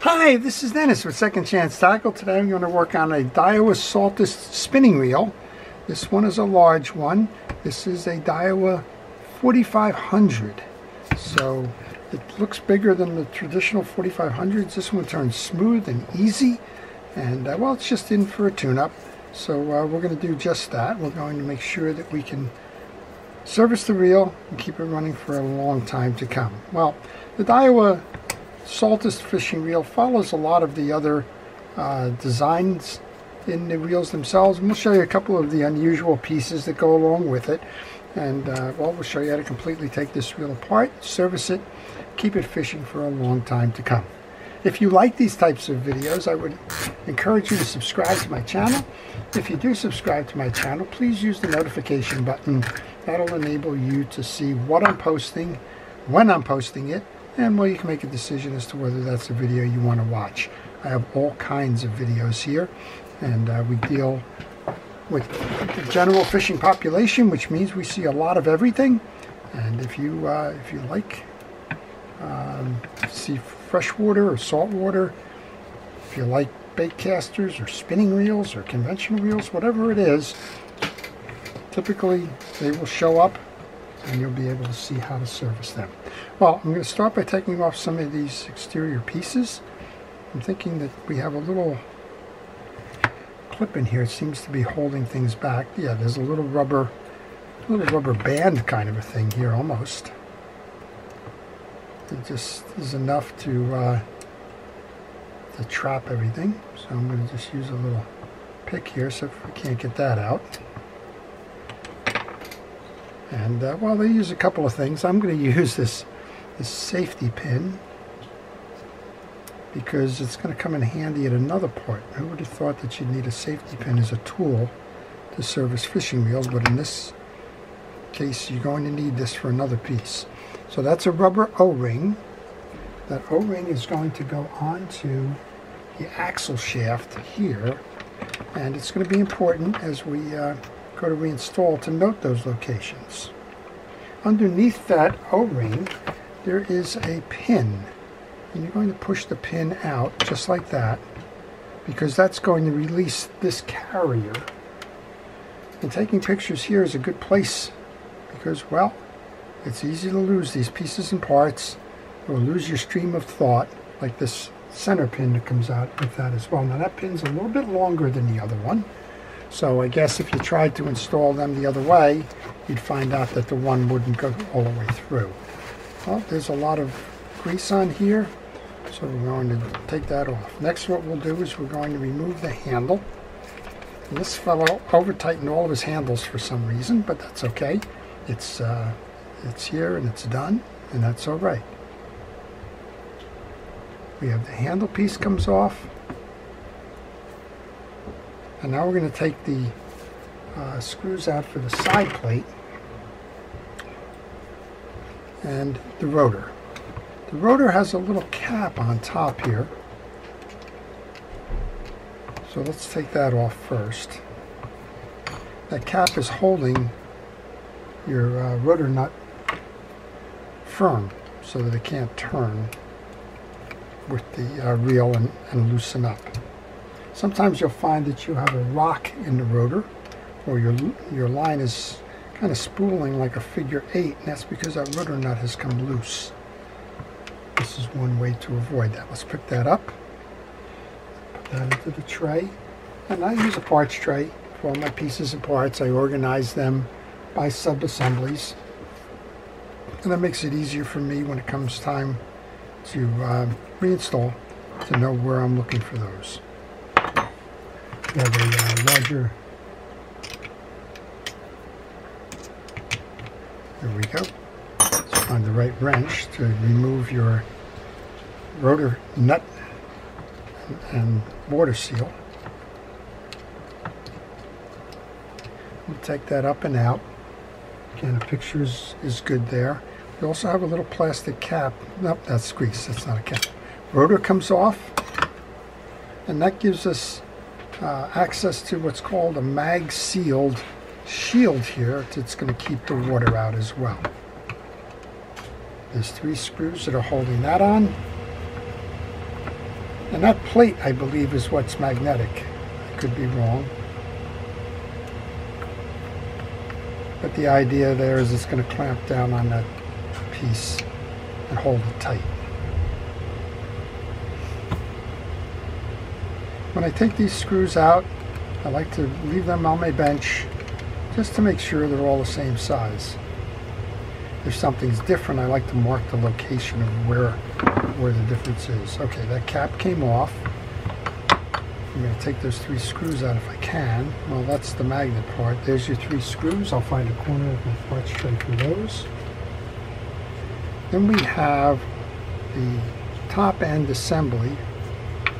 Hi, this is Dennis with Second Chance Tackle. Today I'm going to work on a Daiwa Saltist spinning reel. This one is a large one. This is a Daiwa 4500. So it looks bigger than the traditional 4500s. This one turns smooth and easy. And well, it's just in for a tune-up. So we're going to do just that. We're going to make sure that we can service the reel and keep it running for a long time to come. Well, the Daiwa Saltist fishing reel follows a lot of the other designs in the reels themselves, and we'll show you a couple of the unusual pieces that go along with it. And well, we'll show you how to completely take this reel apart, service it, keep it fishing for a long time to come. If you like these types of videos, I would encourage you to subscribe to my channel. If you do subscribe to my channel, please use the notification button. That'll enable you to see what I'm posting, when I'm posting it, and well, you can make a decision as to whether that's a video you want to watch. I have all kinds of videos here, and we deal with the general fishing population, which means we see a lot of everything. And if you like see freshwater or saltwater, if you like bait casters or spinning reels or conventional reels, whatever it is, typically they will show up and you'll be able to see how to service them. Well, I'm going to start by taking off some of these exterior pieces. I'm thinking that we have a little clip in here. It seems to be holding things back. Yeah, there's a little rubber band kind of a thing here almost. It just is enough to trap everything. So I'm going to just use a little pick here so if we can't get that out. And well, they use a couple of things. I'm going to use this safety pin because it's going to come in handy at another point. Who would have thought that you'd need a safety pin as a tool to service fishing reels, but in this case you're going to need this for another piece. So that's a rubber O-ring. That O-ring is going to go onto the axle shaft here, and it's going to be important as we go to reinstall to note those locations. Underneath that O-ring there is a pin, and you're going to push the pin out just like that because that's going to release this carrier. And taking pictures here is a good place because, well, it's easy to lose these pieces and parts or lose your stream of thought, like this center pin that comes out with that as well. Now that pin's a little bit longer than the other one, so I guess if you tried to install them the other way, you'd find out that the one wouldn't go all the way through. Well, there's a lot of grease on here, so we're going to take that off. Next, what we'll do is we're going to remove the handle. And this fellow over-tightened all of his handles for some reason, but that's okay. It's here and it's done, and that's all right. We have the handle piece comes off. And now we're going to take the screws out for the side plate and the rotor. The rotor has a little cap on top here. So let's take that off first. That cap is holding your rotor nut firm so that it can't turn with the reel and loosen up. Sometimes you'll find that you have a rock in the rotor, or your line is kind of spooling like a figure 8, and that's because that rotor nut has come loose. This is one way to avoid that. Let's pick that up, put that into the tray, and I use a parts tray for all my pieces and parts. I organize them by sub-assemblies, and that makes it easier for me when it comes time to reinstall to know where I'm looking for those. We have a larger, there we go. Let's find the right wrench to remove your rotor nut and water seal. We'll take that up and out. Again, the picture is good there. We also have a little plastic cap. Nope, that's grease, that's not a cap. Rotor comes off, and that gives us access to what's called a mag sealed shield here that's going to keep the water out as well. There's 3 screws that are holding that on. And that plate, I believe, is what's magnetic. I could be wrong. But the idea there is it's going to clamp down on that piece and hold it tight. When I take these screws out, I like to leave them on my bench just to make sure they're all the same size. If something's different, I like to mark the location of where the difference is. Okay, that cap came off. I'm going to take those 3 screws out if I can. Well, that's the magnet part. There's your 3 screws. I'll find a corner of my parts tray for those. Then we have the top end assembly.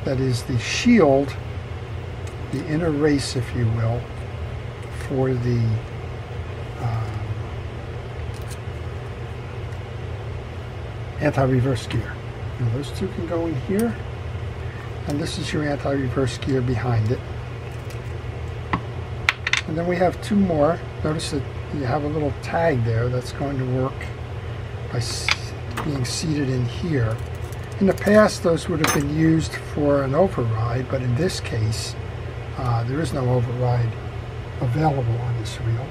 That is the shield, the inner race, if you will, for the anti-reverse gear. Now those 2 can go in here, and this is your anti-reverse gear behind it. And then we have 2 more. Notice that you have a little tag there that's going to work by being seated in here. In the past, those would have been used for an override, but in this case, there is no override available on this reel.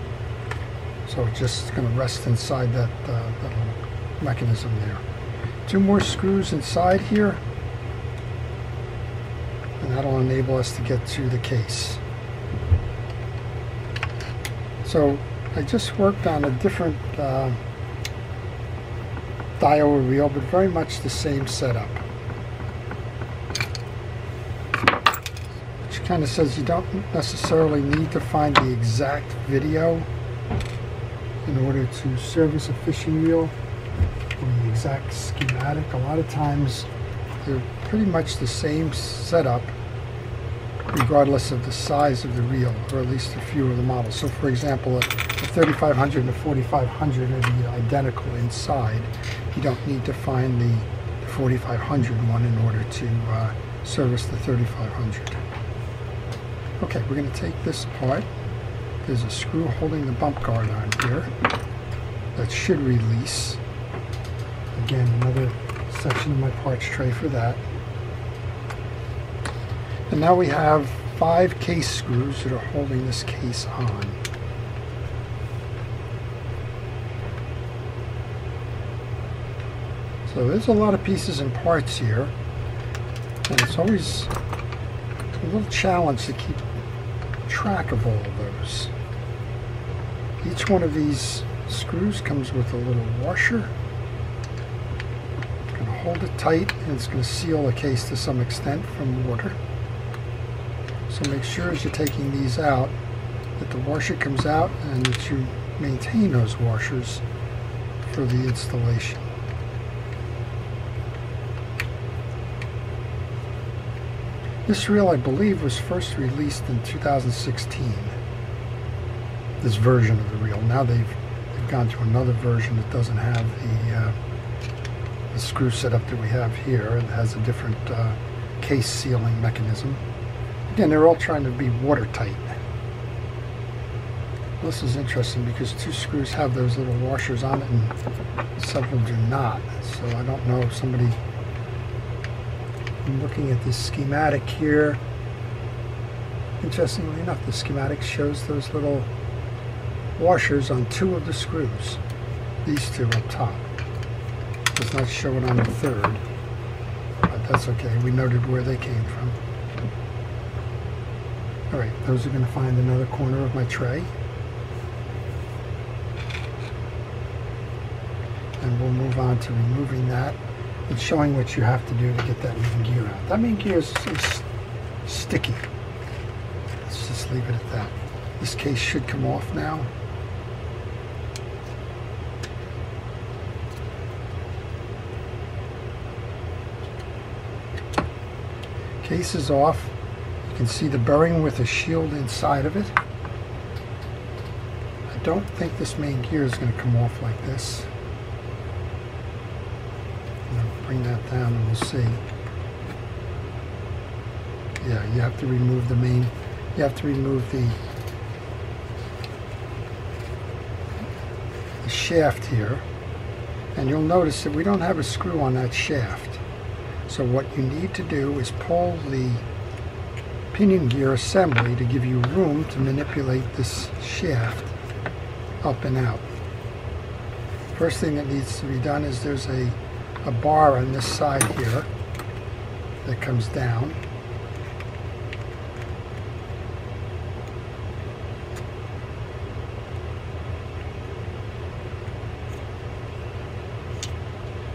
So it's just going to rest inside that little mechanism there. 2 more screws inside here, and that'll enable us to get to the case. So I just worked on a different Daiwa reel, but very much the same setup. Which kind of says you don't necessarily need to find the exact video in order to service a fishing reel, or the exact schematic. A lot of times they're pretty much the same setup regardless of the size of the reel, or at least a few of the models. So for example, a 3500 and a 4500 are the identical inside. You don't need to find the 4500 one in order to service the 3500. Okay, we're going to take this apart. There's a screw holding the bump guard on here that should release. Again, another section of my parts tray for that. And now we have 5 case screws that are holding this case on. So there's a lot of pieces and parts here, and it's always a little challenge to keep track of all of those. Each one of these screws comes with a little washer. It's going to hold it tight, and it's going to seal the case to some extent from water. So make sure as you're taking these out that the washer comes out and that you maintain those washers for the installation. This reel, I believe, was first released in 2016. This version of the reel. Now they've gone to another version that doesn't have the screw setup that we have here. It has a different case sealing mechanism. Again, they're all trying to be watertight. This is interesting because 2 screws have those little washers on it and several do not. So I don't know if somebody... I'm looking at this schematic here. Interestingly enough, the schematic shows those little washers on 2 of the screws. These 2 up top. It does not show it on the 3rd, but that's okay. We noted where they came from. Alright, those are going to find another corner of my tray. And we'll move on to removing that and showing what you have to do to get that main gear out. That main gear is sticky. Let's just leave it at that. This case should come off now. Case is off. You can see the bearing with a shield inside of it. I don't think this main gear is going to come off like this. I'm going to bring that down and we'll see. Yeah, you have to remove the main, you have to remove the shaft here. And you'll notice that we don't have a screw on that shaft. So what you need to do is pull the pinion gear assembly to give you room to manipulate this shaft up and out. First thing that needs to be done is there's a bar on this side here that comes down.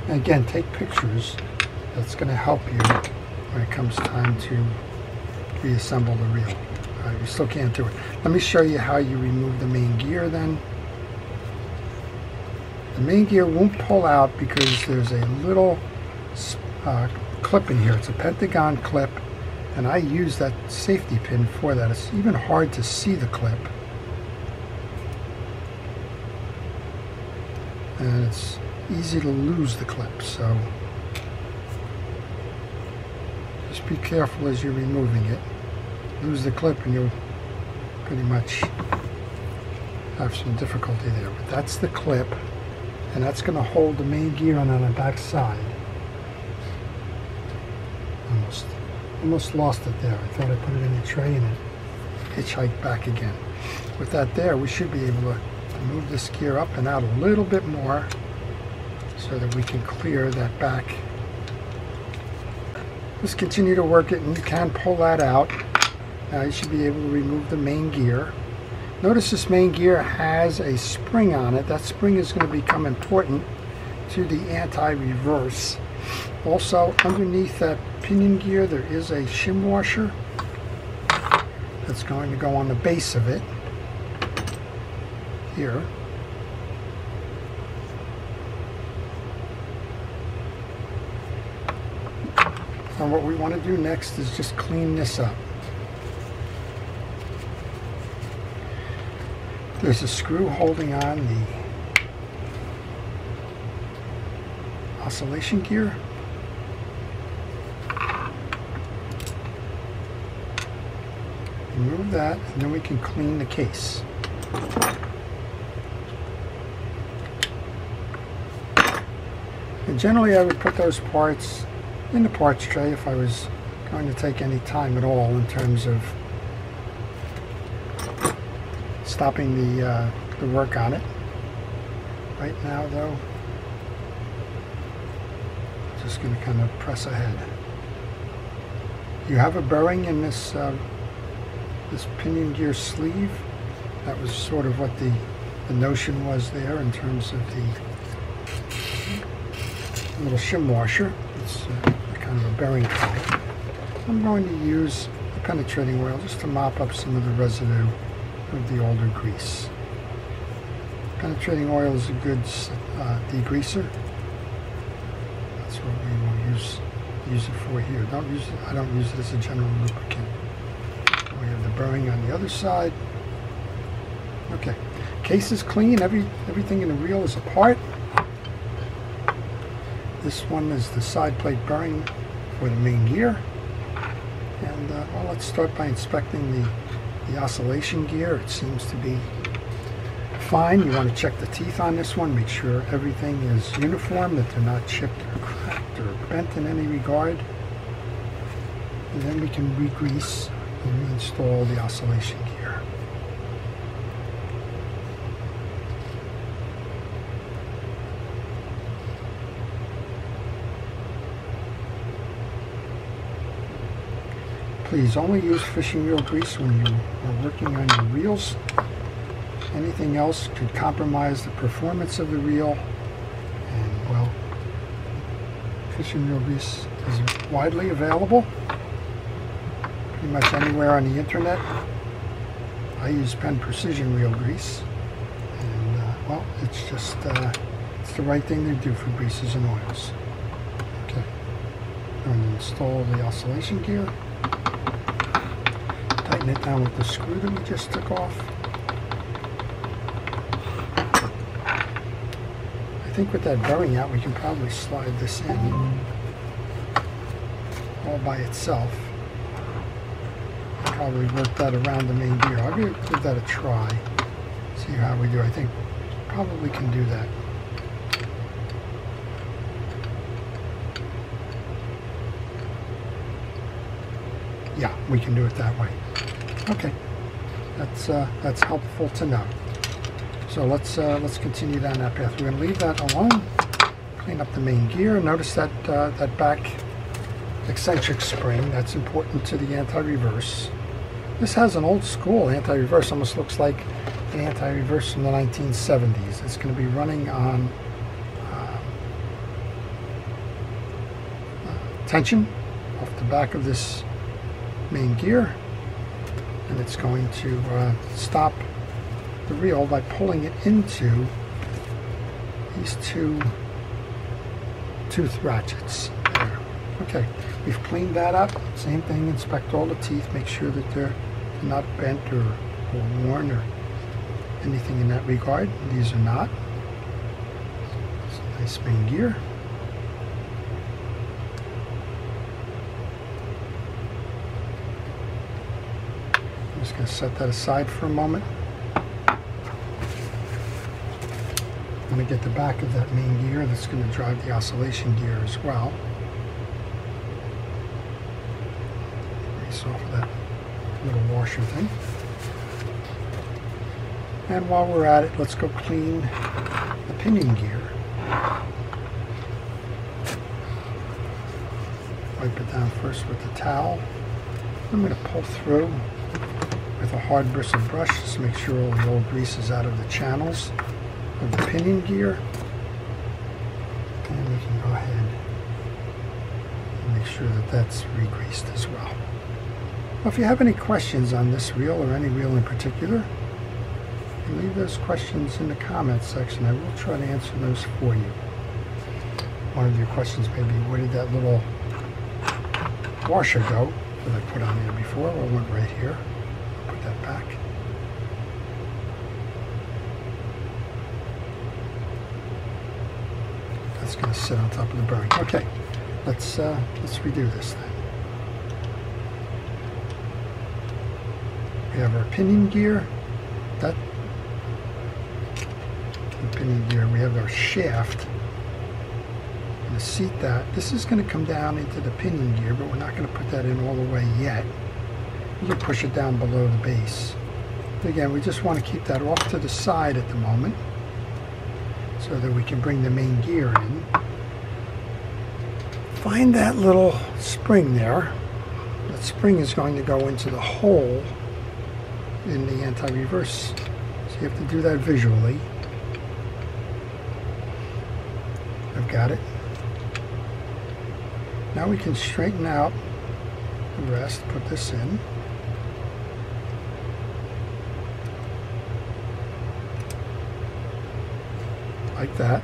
And again, take pictures. That's going to help you when it comes time to reassemble the reel. You still can't do it. Let me show you how you remove the main gear then. The main gear won't pull out because there's a little clip in here. It's a pentagon clip, and I use that safety pin for that. It's even hard to see the clip. And it's easy to lose the clip, so just be careful as you're removing it. Lose the clip and you'll pretty much have some difficulty there. But that's the clip, and that's going to hold the main gear on the back side. Almost lost it there. I thought I put it in the tray and it hitchhiked back again. With that there, we should be able to move this gear up and out a little bit more so that we can clear that back. Just continue to work it, and you can pull that out. Now you should be able to remove the main gear. Notice this main gear has a spring on it. That spring is going to become important to the anti-reverse. Also, underneath that pinion gear there is a shim washer that's going to go on the base of it here. And what we want to do next is just clean this up. There's a screw holding on the oscillation gear. Remove that, and then we can clean the case. And generally I would put those parts in the parts tray if I was going to take any time at all in terms of stopping the work on it. Right now though, just going to kind of press ahead. You have a bearing in this this pinion gear sleeve. That was sort of what the notion was there in terms of the little shim washer. It's kind of a bearing type. I'm going to use the penetrating oil just to mop up some of the residue of the older grease. Penetrating oil is a good degreaser. That's what we will use it for here. I don't use it as a general lubricant. We have the bearing on the other side. Okay, case is clean. Everything in the reel is apart. This one is the side plate bearing for the main gear. And well, let's start by inspecting the oscillation gear. It seems to be fine. You want to check the teeth on this one, make sure everything is uniform, that they're not chipped or cracked or bent in any regard. And then we can re-grease and reinstall the oscillation gear. Please only use fishing reel grease when you are working on your reels. Anything else could compromise the performance of the reel. And well, fishing reel grease is widely available pretty much anywhere on the internet. I use Penn Precision reel grease, and well, it's just it's the right thing to do for greases and oils. Okay, I'm going to install the oscillation gear. Tighten it down with the screw that we just took off. I think with that bearing out, we can probably slide this in all by itself. Probably work that around the main gear. I'll give that a try. See how we do. I think probably can do that. Yeah, we can do it that way. Okay, that's helpful to know. So let's continue down that path. We're going to leave that alone. Clean up the main gear. Notice that that back eccentric spring. That's important to the anti-reverse. This has an old school anti-reverse. Almost looks like the anti-reverse from the 1970s. It's going to be running on tension off the back of this main gear, and it's going to stop the reel by pulling it into these two tooth ratchets there. Okay, we've cleaned that up. Same thing, inspect all the teeth, make sure that they're not bent or worn or anything in that regard. These are not. It's a nice main gear. I'm just going to set that aside for a moment. I'm going to get the back of that main gear that's going to drive the oscillation gear as well. Erase off of that little washer thing. And while we're at it, let's go clean the pinion gear. Wipe it down first with the towel. I'm going to pull through with a hard bristle brush just to make sure all the old grease is out of the channels of the pinion gear. And we can go ahead and make sure that that's re-greased as well. Well, if you have any questions on this reel or any reel in particular, leave those questions in the comments section. I will try to answer those for you. One of your questions may be, where did that little washer go that I put on there before? Well, it went right here. Put that back. That's going to sit on top of the bearing. Okay, let's redo this then. We have our pinion gear. That pinion gear. We have our shaft. And to seat that, this is going to come down into the pinion gear, but we're not going to put that in all the way yet. You can push it down below the base. But again, we just want to keep that off to the side at the moment, so that we can bring the main gear in. Find that little spring there. That spring is going to go into the hole in the anti-reverse. So you have to do that visually. I've got it. Now we can straighten out the rest, put this in. Like that.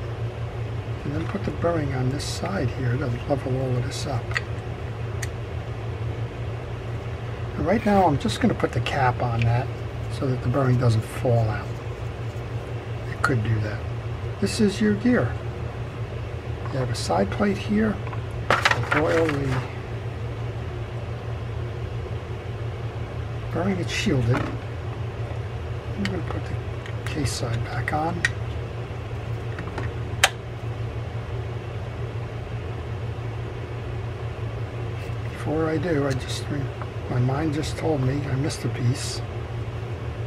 And then put the bearing on this side here to level all of this up. And right now I'm just going to put the cap on that so that the bearing doesn't fall out. It could do that. This is your gear. You have a side plate here. Oil the bearing, it's shielded. I'm going to put the case side back on. Before I do, my mind just told me I missed a piece.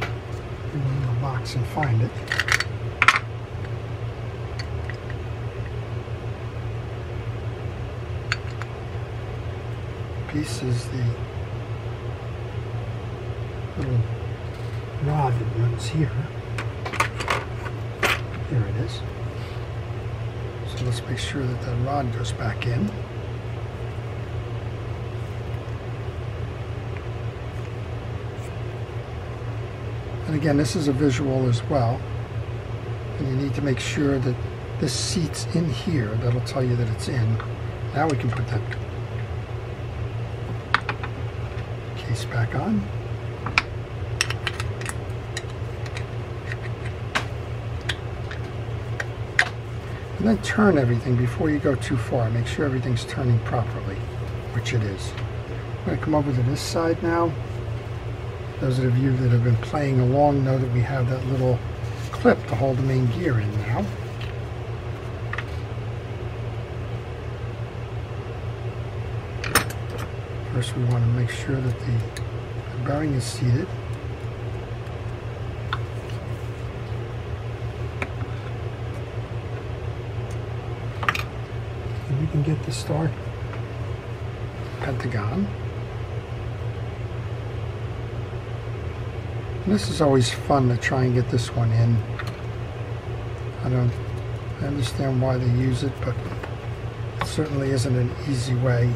I'm going to go box and find it. Piece is the little rod that runs here. Here it is. So let's make sure that that rod goes back in. And again, this is a visual as well. And you need to make sure that this seats in here. That'll tell you that it's in. Now we can put that case back on. And then turn everything before you go too far. Make sure everything's turning properly, which it is. I'm going to come over to this side now. Those of you that have been playing along know that we have that little clip to hold the main gear in now. First we want to make sure that the bearing is seated. And we can get the star pentagon. And this is always fun to try and get this one in. I understand why they use it, but it certainly isn't an easy way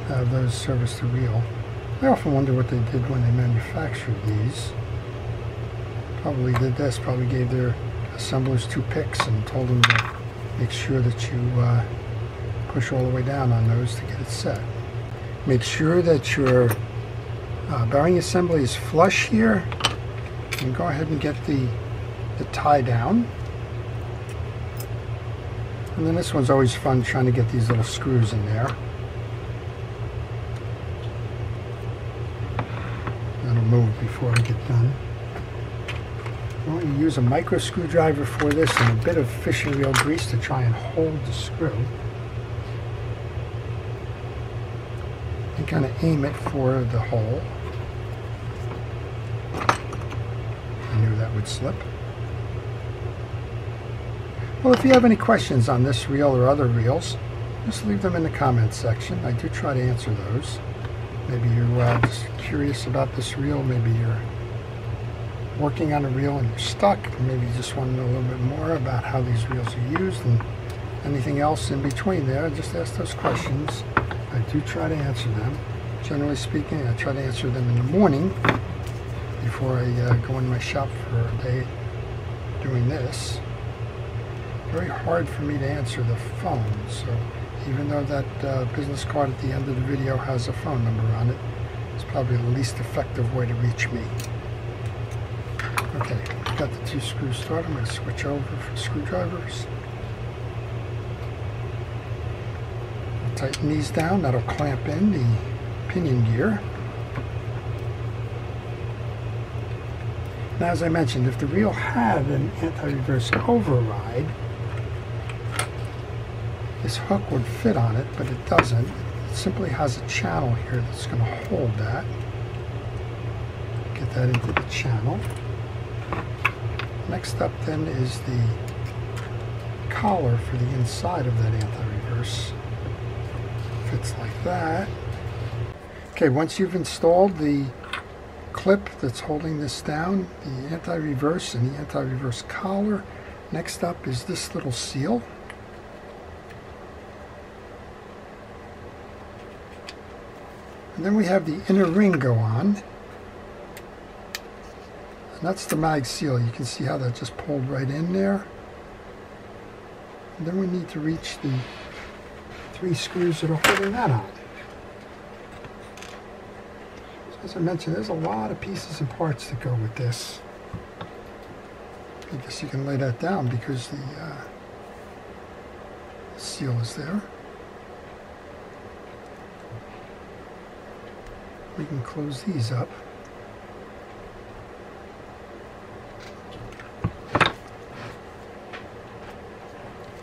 to have those service the reel. I often wonder what they did when they manufactured these. Probably did this, probably gave their assemblers 2 picks and told them to make sure that you push all the way down on those to get it set. Make sure that your bearing assembly is flush here, and go ahead and get the tie down. And then this one's always fun, trying to get these little screws in there. That'll move before I get done. I'm going to use a micro screwdriver for this and a bit of fishing reel grease to try and hold the screw. And kind of aim it for the hole. I knew that would slip. Well, if you have any questions on this reel or other reels, just leave them in the comments section. I do try to answer those. Maybe you're just curious about this reel. Maybe you're working on a reel and you're stuck. Maybe you just want to know a little bit more about how these reels are used and anything else in between there. Just ask those questions. I do try to answer them. Generally speaking, I try to answer them in the morning before I go in my shop for a day doing this. Very hard for me to answer the phone, so even though that business card at the end of the video has a phone number on it, it's probably the least effective way to reach me. Okay, got the 2 screws started. I'm going to switch over for screwdrivers. I'll tighten these down. That'll clamp in the pinion gear. Now, as I mentioned, if the reel had an anti-reverse override, this hook would fit on it, but it doesn't. It simply has a channel here that's going to hold that. Get that into the channel. Next up then is the collar for the inside of that anti-reverse. Fits like that. Okay, once you've installed the clip that's holding this down, the anti-reverse and the anti-reverse collar, next up is this little seal. And then we have the inner ring go on. And that's the mag seal. You can see how that just pulled right in there. And then we need to reach the 3 screws that are holding that on. So as I mentioned, there's a lot of pieces and parts that go with this. I guess you can lay that down because the seal is there. We can close these up.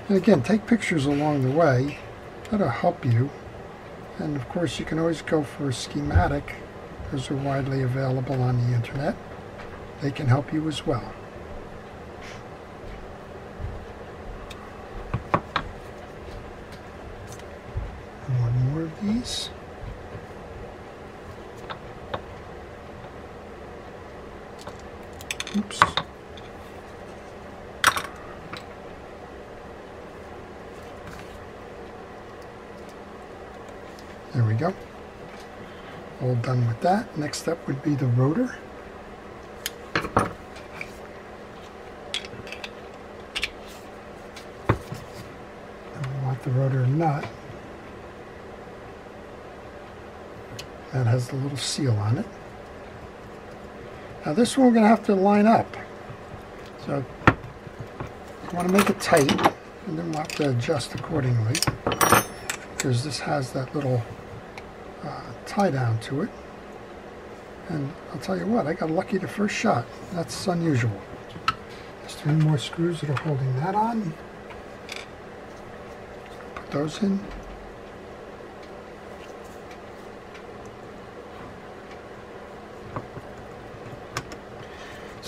And again, take pictures along the way. That'll help you. And of course, you can always go for a schematic. Those are widely available on the internet. They can help you as well. And 1 more of these. Oops. There we go. All done with that. Next up would be the rotor. And we want the rotor nut. That has the little seal on it. Now this one we're going to have to line up. So you want to make it tight, and then we'll have to adjust accordingly, because this has that little tie down to it. And I'll tell you what, I got lucky the first shot. That's unusual. There's 3 more screws that are holding that on. Put those in.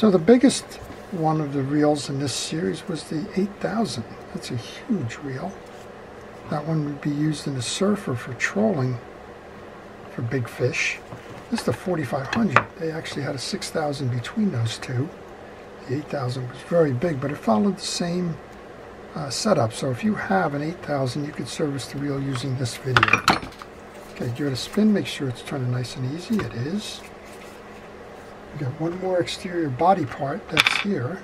So the biggest one of the reels in this series was the 8000. That's a huge reel. That one would be used in the surfer for trolling for big fish. This is the 4500. They actually had a 6000 between those two. The 8000 was very big, but it followed the same setup. So if you have an 8000, you could service the reel using this video. Okay, give it a spin. Make sure it's turning nice and easy. It is. We've got one more exterior body part that's here.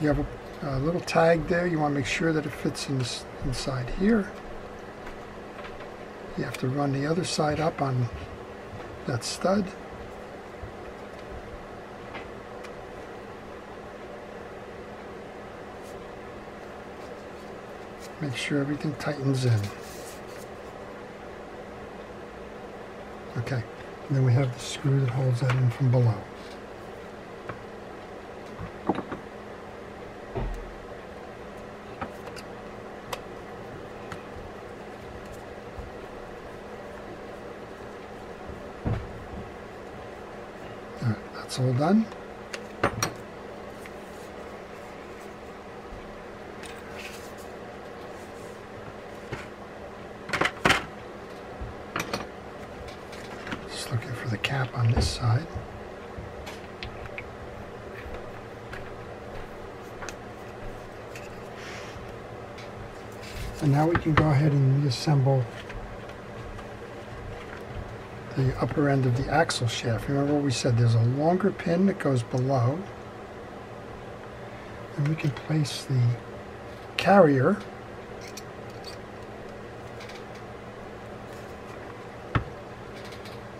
You have a little tag there. You want to make sure that it fits in this, inside here. You have to run the other side up on that stud. Make sure everything tightens in. Okay, and then we have the screw that holds that in from below. Alright, that's all done. Looking for the cap on this side. And now we can go ahead and reassemble the upper end of the axle shaft. Remember what we said, there's a longer pin that goes below. And we can place the carrier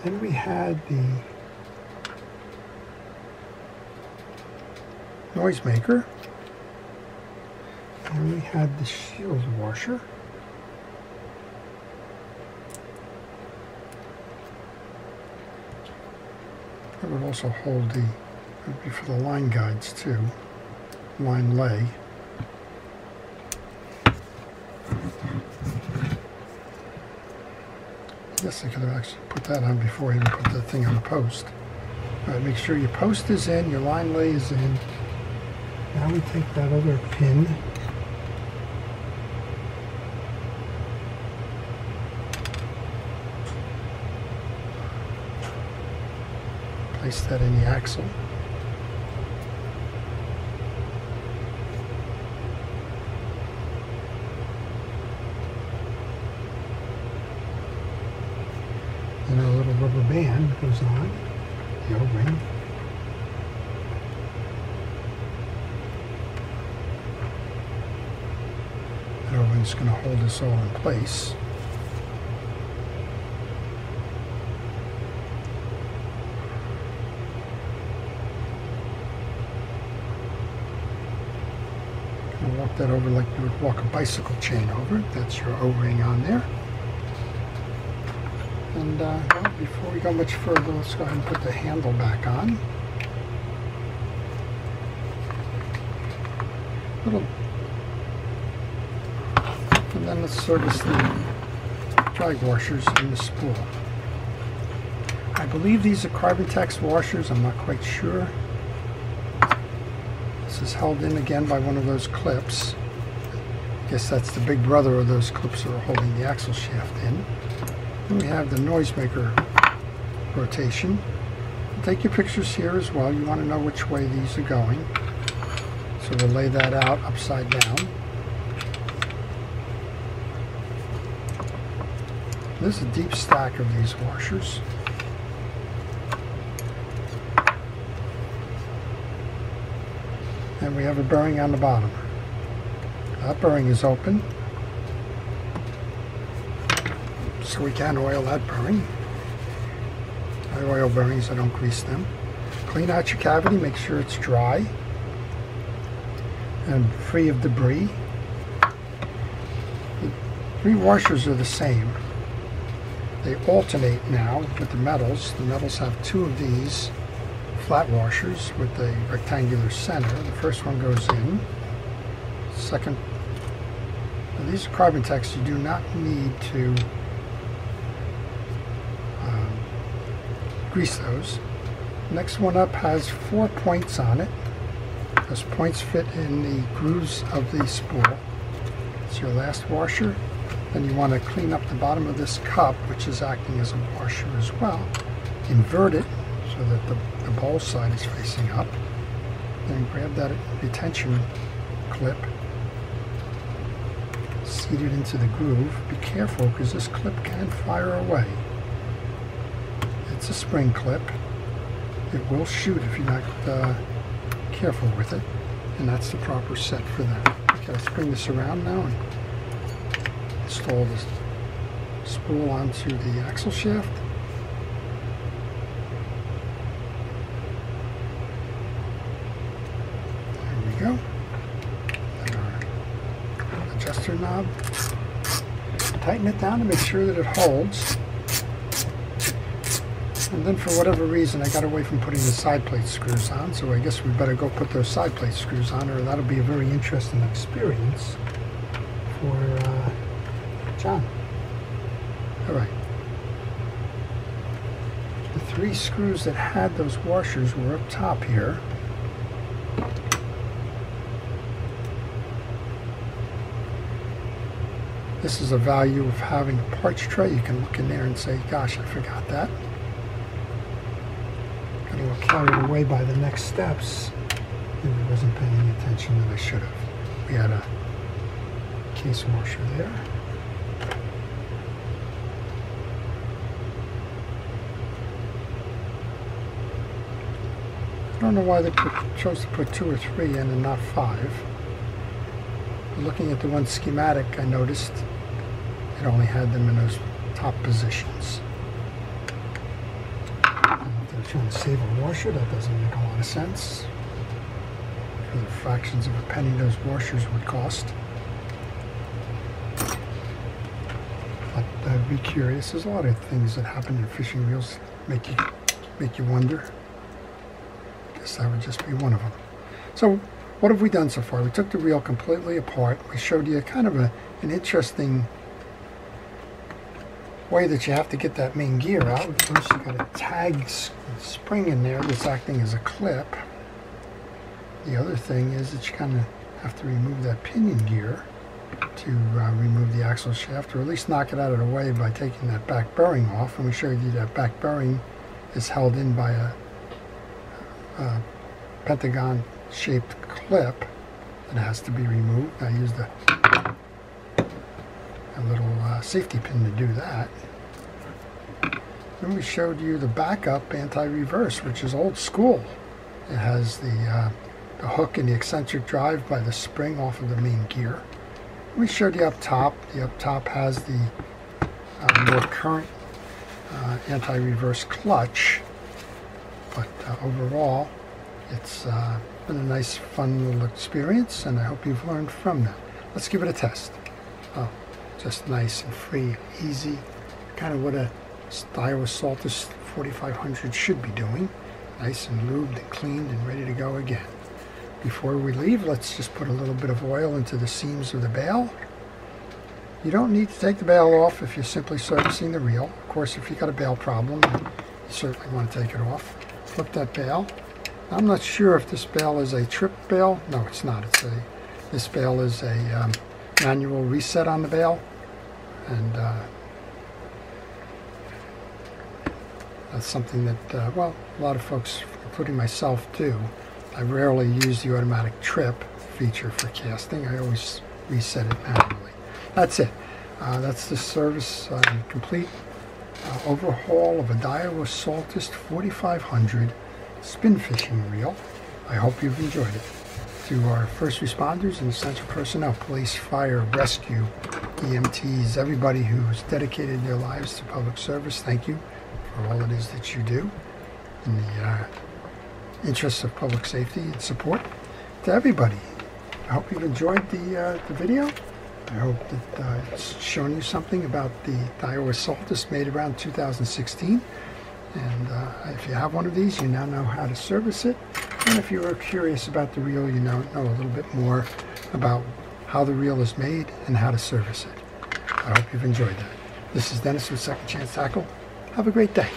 Then we had the noisemaker, and we had the shield washer. That would also hold the, would be for the line guides too, line lay. I guess I could have actually put that on before I even put the thing on the post. Alright, make sure your post is in, your line lay is in. Now we take that other pin. Place that in the axle. And a little rubber band goes on the O-ring. The O-ring's going to hold this all in place. I'll walk that over like you would walk a bicycle chain over. That's your O-ring on there. And well, before we go much further, let's go ahead and put the handle back on. And then let's service the drag washers in the spool. I believe these are Carbon-Tex washers, I'm not quite sure. This is held in again by one of those clips. I guess that's the big brother of those clips that are holding the axle shaft in. Then we have the noisemaker rotation. Take your pictures here as well. You want to know which way these are going. So we'll lay that out upside down. There's a deep stack of these washers. And we have a bearing on the bottom. That bearing is open, so we can oil that bearing. I oil bearings, I don't grease them. Clean out your cavity, make sure it's dry and free of debris. The three washers are the same. They alternate now with the metals. The metals have two of these flat washers with a rectangular center. The first one goes in. Second, now these are Carbon-Tex. You do not need to grease those. Next one up has 4 points on it. Those points fit in the grooves of the spool. It's your last washer. Then you want to clean up the bottom of this cup, which is acting as a washer as well. Invert it so that the bowl side is facing up. Then grab that retention clip, seat it into the groove. Be careful because this clip can fire away. It's a spring clip. It will shoot if you're not careful with it, and that's the proper set for that. Okay, let's bring this around now and install this spool onto the axle shaft. There we go. And our adjuster knob. Tighten it down to make sure that it holds. And then for whatever reason I got away from putting the side plate screws on, so I guess we better go put those side plate screws on, or that'll be a very interesting experience for John. Alright. The 3 screws that had those washers were up top here. This is a value of having a parts tray. You can look in there and say, gosh, I forgot that. Got a little carried away by the next steps. Maybe I wasn't paying attention that I should have. We had a case washer there. I don't know why they chose to put 2 or 3 in and not 5. Looking at the one schematic, I noticed it only had them in those top positions. If they're trying to save a washer, that doesn't make a lot of sense. For the fractions of a penny those washers would cost. But I'd be curious. There's a lot of things that happen in fishing reels make you wonder. Guess that would just be one of them. So what have we done so far? We took the reel completely apart. We showed you kind of an interesting way that you have to get that main gear out. First you got a tag spring in there that's acting as a clip. The other thing is that you kind of have to remove that pinion gear to remove the axle shaft, or at least knock it out of the way by taking that back bearing off. And we showed you that back bearing is held in by a pentagon shaped clip that has to be removed. I used a little safety pin to do that. Then we showed you the backup anti-reverse, which is old school. It has the hook and the eccentric drive by the spring off of the main gear. We showed you up top. The up top has the more current anti-reverse clutch, but overall it's been a nice, fun little experience, and I hope you've learned from that. Let's give it a test. Oh, just nice and free, easy, kind of what a Daiwa Saltist 4500 should be doing. Nice and lubed and cleaned and ready to go again. Before we leave, let's just put a little bit of oil into the seams of the bail. You don't need to take the bail off if you're simply servicing the reel. Of course, if you've got a bail problem, you certainly want to take it off. Flip that bail. I'm not sure if this bail is a trip bail. No, it's not. This bail is a manual reset on the bail, and that's something that well, a lot of folks, including myself, do. I rarely use the automatic trip feature for casting. I always reset it manually. That's it. That's the service complete overhaul of a Daiwa Saltist 4500 spin fishing reel. I hope you've enjoyed it. To our first responders and essential personnel, police, fire, rescue, EMTs, everybody who's dedicated their lives to public service, thank you for all it is that you do in the interests of public safety and support. To everybody, I hope you've enjoyed the video. I hope that it's shown you something about the Daiwa Saltist made around 2016. And if you have one of these, you now know how to service it. And if you are curious about the reel, you now know a little bit more about how the reel is made and how to service it. I hope you've enjoyed that. This is Dennis with Second Chance Tackle. Have a great day.